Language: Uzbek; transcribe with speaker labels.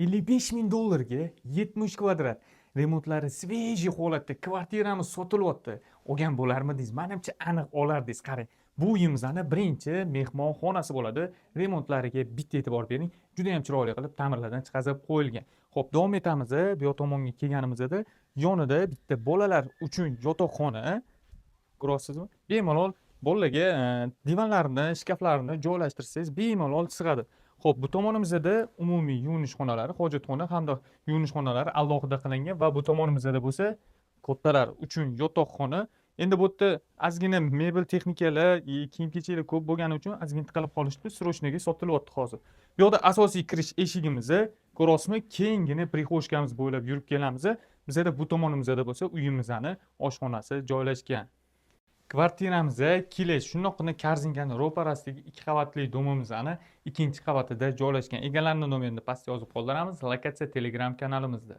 Speaker 1: $55.000 ga 70 kvadrat. Remontlari svejiy holatda kvartiramiz sotilyapti. Olgan bo'larmidingiz? Menimcha aniq olardingiz. Qarang, bu uyimizni birinchi mehmonxonasi bo'ladi. Remontlariga bitta e'tibor bering. Juda ham chiroyli qilib ta'mirlardan chiqazib qo'yilgan. Xo'p, davom etamiz. Bu yoq tomonga kelganimizda yonida bitta bolalar uchun yotoqxona. Ko'ryapsizmi? Bemalol bolalarga divanlarni, shkaflarni joylashtirsangiz bemalol sig'adi. Xo'p, bu tomonimizda umumiy yuvinish xonalari, hojatxona hamda yuvinish xonalari alohida qilingan va bu tomonimizda bo'lsa kattalar uchun yotoqxona. Endi bu yerda ozgina mebel texnikalar, kiyim-kechaklar ko'p bo'lgani uchun ozgina tiqilib qolishdi, srochniga sotilyapti hozir. Bu yoqda asosiy kirish eshigimiz, ko'ryapsizmi? Keyingina prixoshkamiz bo'ylab yurib kelamiz. Bizda bu tomonimizda bo'lsa uyimizning oshxonasi joylashgan. Kvartiramizda kelish shundoqqina Korzinkani ro'parasidagi 2 qavatli domimizning 2-qavatida joylashgan. Egalarning nomerini pastga yozib qoldiramiz. Lokatsiya Telegram kanalimizda.